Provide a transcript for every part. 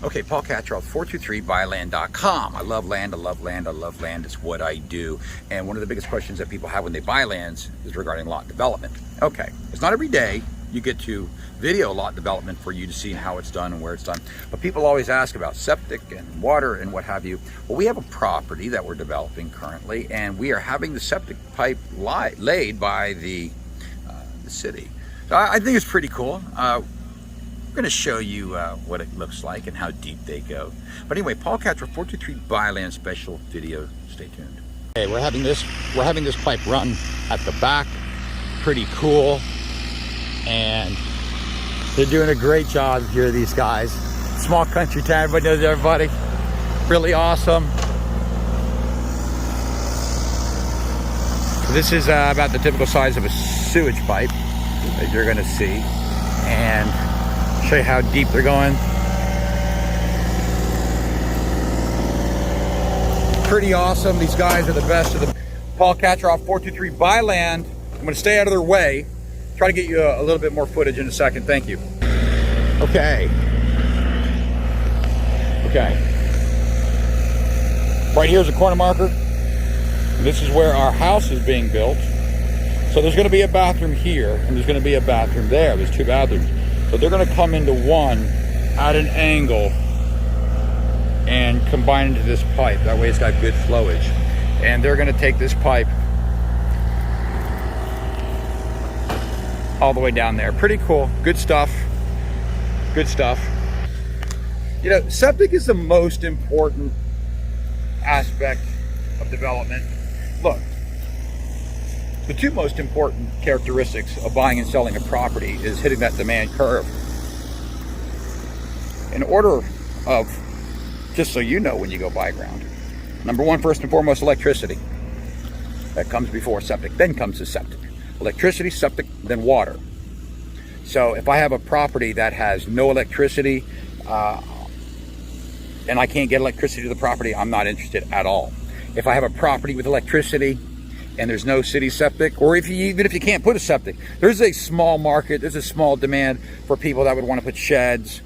Okay, Paul Katroff, 423buyland.com. I love land, I love land, I love land. It's what I do. And one of the biggest questions that people have when they buy lands is regarding lot development. Okay, it's not every day you get to video lot development for you to see how it's done and where it's done. But people always ask about septic and water and what have you. Well, we have a property that we're developing currently, and we are having the septic pipe laid by the city. So I think it's pretty cool. I'm going to show you what it looks like and how deep they go. But anyway, Paul Katroff, 423 Buy Land special video. Stay tuned. Okay, we're having this pipe run at the back. Pretty cool, and they're doing a great job here. These guys, small country town. Everybody knows everybody. Really awesome. This is about the typical size of a sewage pipe that you're going to see, and show you how deep they're going. Pretty awesome. These guys are the best of the Paul Katroff, 423 Buy Land. I'm going to stay out of their way. Try to get you a little bit more footage in a second. Thank you. Okay. Right here's a corner marker. This is where our house is being built. So there's going to be a bathroom here, and there's going to be a bathroom there. There's two bathrooms. So they're going to come into one at an angle and combine into this pipe. That way it's got good flowage. And they're going to take this pipe all the way down there. Pretty cool. Good stuff. Good stuff. You know, septic is the most important aspect of development. Look, the two most important characteristics of buying and selling a property is hitting that demand curve. In order of, just so you know when you go buy ground, number one, first and foremost, electricity. That comes before septic, then comes the septic. Electricity, septic, then water. So if I have a property that has no electricity, and I can't get electricity to the property, I'm not interested at all. If I have a property with electricity, and there's no city septic, or even if you can't put a septic, there's a small market, there's a small demand for people that would want to put sheds,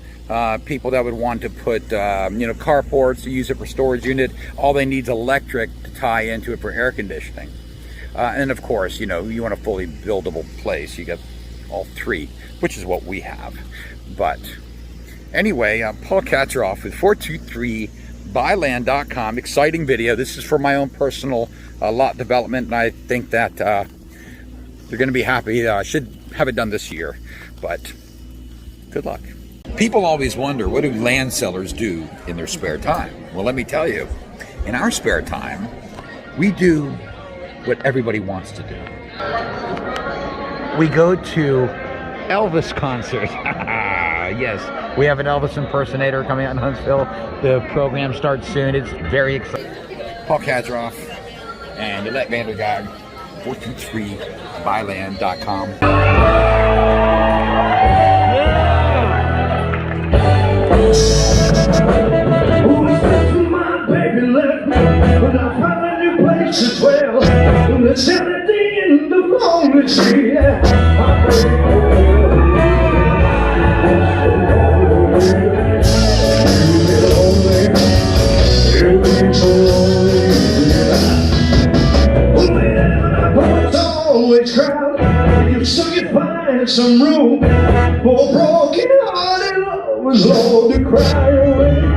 people that would want to put carports to use it for storage unit. All they need is electric to tie into it for air conditioning. And of course, you want a fully buildable place. You got all three, which is what we have. But anyway, Paul Katroff with 423buyland.com. Exciting video. This is for my own personal lot development, and I think that they're going to be happy. I should have it done this year, but good luck. People always wonder, what do land sellers do in their spare time? Well, let me tell you, in our spare time, we do what everybody wants to do. We go to Elvis concerts. Yes, we have an Elvis impersonator coming out in Huntsville. The program starts soon. It's very exciting. Paul Katroff and Yolette Vandergaard, 423buyland.com. My baby left me, but I found a new place to dwell. The Saturday in the lonely street. My baby. So you find some room for a broken hearted lovers, Lord, to cry away.